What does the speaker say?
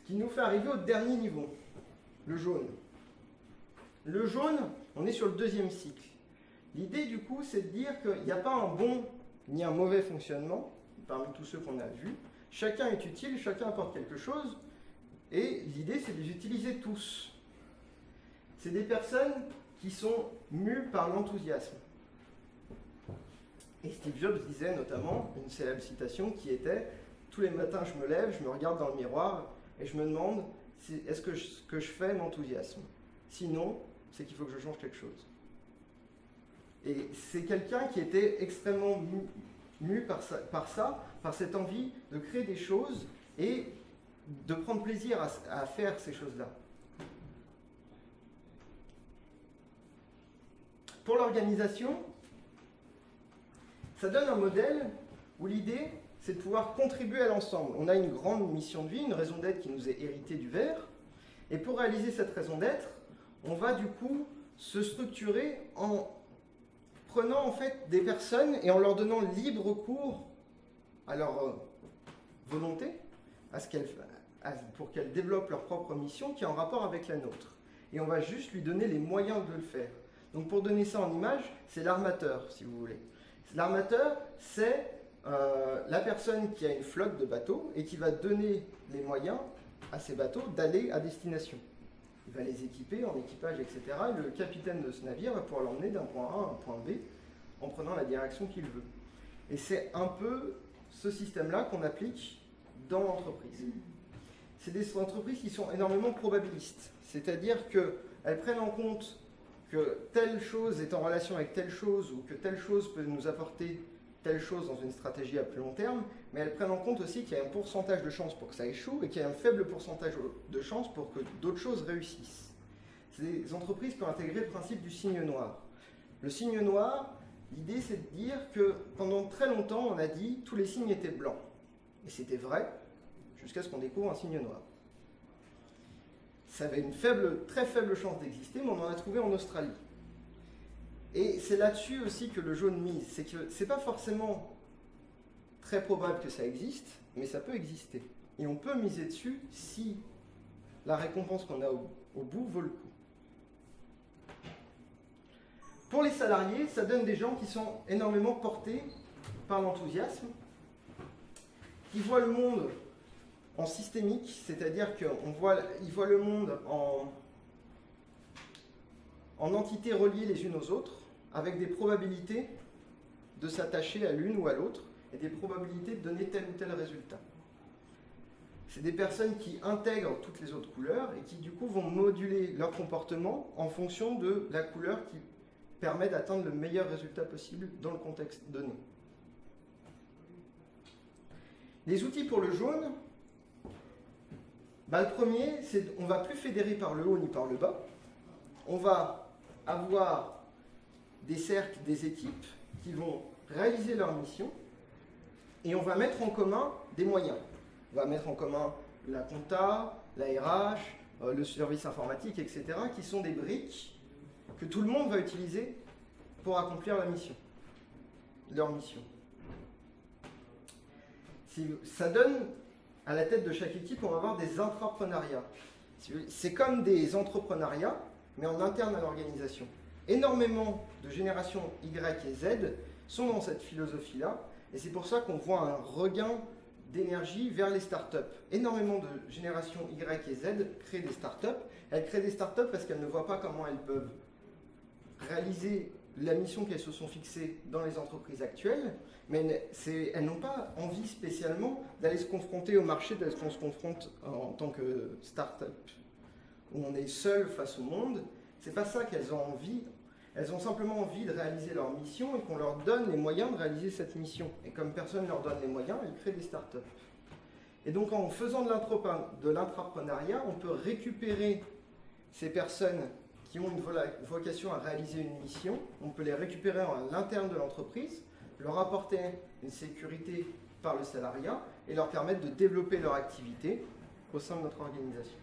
qui nous fait arriver au dernier niveau, le jaune. Le jaune, on est sur le deuxième cycle. L'idée, du coup, c'est de dire qu'il n'y a pas un bon ni un mauvais fonctionnement, parmi tous ceux qu'on a vus. Chacun est utile, chacun apporte quelque chose, et l'idée, c'est de les utiliser tous. C'est des personnes qui sont mues par l'enthousiasme. Et Steve Jobs disait notamment une célèbre citation qui était « Tous les matins, je me lève, je me regarde dans le miroir et je me demande est-ce que ce que je fais m'enthousiasme. Sinon, c'est qu'il faut que je change quelque chose. » Et c'est quelqu'un qui était extrêmement mu par cette envie de créer des choses et de prendre plaisir à faire ces choses-là. Pour l'organisation, ça donne un modèle où l'idée, c'est de pouvoir contribuer à l'ensemble. On a une grande mission de vie, une raison d'être qui nous est héritée du verre. Et pour réaliser cette raison d'être, on va du coup se structurer en prenant en fait des personnes et en leur donnant libre cours à leur volonté, pour qu'elles développent leur propre mission qui est en rapport avec la nôtre. Et on va juste lui donner les moyens de le faire. Donc pour donner ça en image, c'est l'armateur, si vous voulez. L'armateur, c'est la personne qui a une flotte de bateaux et qui va donner les moyens à ces bateaux d'aller à destination. Il va les équiper en équipage, etc. Et le capitaine de ce navire va pouvoir l'emmener d'un point A à un point B en prenant la direction qu'il veut. Et c'est un peu ce système-là qu'on applique dans l'entreprise. C'est des entreprises qui sont énormément probabilistes. C'est-à-dire qu'elles prennent en compte que telle chose est en relation avec telle chose ou que telle chose peut nous apporter telle chose dans une stratégie à plus long terme, mais elles prennent en compte aussi qu'il y a un pourcentage de chance pour que ça échoue et qu'il y a un faible pourcentage de chance pour que d'autres choses réussissent. Ces entreprises peuvent intégrer le principe du signe noir. Le signe noir, l'idée c'est de dire que pendant très longtemps on a dit tous les signes étaient blancs. Et c'était vrai jusqu'à ce qu'on découvre un signe noir. Ça avait une très faible chance d'exister, mais on en a trouvé en Australie. Et c'est là-dessus aussi que le jaune mise. C'est que c'est pas forcément très probable que ça existe, mais ça peut exister. Et on peut miser dessus si la récompense qu'on a au bout vaut le coup. Pour les salariés, ça donne des gens qui sont énormément portés par l'enthousiasme, qui voient le monde en systémique, c'est-à-dire qu'ils voient le monde en entités reliées les unes aux autres, avec des probabilités de s'attacher à l'une ou à l'autre, et des probabilités de donner tel ou tel résultat. C'est des personnes qui intègrent toutes les autres couleurs, et qui du coup vont moduler leur comportement en fonction de la couleur qui permet d'atteindre le meilleur résultat possible dans le contexte donné. Les outils pour le jaune, le premier, c'est qu'on ne va plus fédérer par le haut ni par le bas. On va avoir des cercles, des équipes qui vont réaliser leur mission et on va mettre en commun des moyens. On va mettre en commun la compta, la RH, le service informatique, etc. qui sont des briques que tout le monde va utiliser pour accomplir leur mission. Ça donne, à la tête de chaque équipe, on va avoir des intrapreneuriats. C'est comme des entrepreneuriats, mais en interne à l'organisation. Énormément de générations Y et Z sont dans cette philosophie-là, et c'est pour ça qu'on voit un regain d'énergie vers les startups. Énormément de générations Y et Z créent des startups. Elles créent des startups parce qu'elles ne voient pas comment elles peuvent réaliser la mission qu'elles se sont fixées dans les entreprises actuelles, mais elles n'ont pas envie spécialement d'aller se confronter au marché tel qu'on se confronte en tant que start-up, où on est seul face au monde. C'est pas ça qu'elles ont envie. Elles ont simplement envie de réaliser leur mission et qu'on leur donne les moyens de réaliser cette mission. Et comme personne ne leur donne les moyens, elles créent des start-up. Et donc en faisant de l'intrapreneuriat, on peut récupérer ces personnes qui ont une vocation à réaliser une mission, on peut les récupérer à l'interne de l'entreprise, leur apporter une sécurité par le salariat et leur permettre de développer leur activité au sein de notre organisation.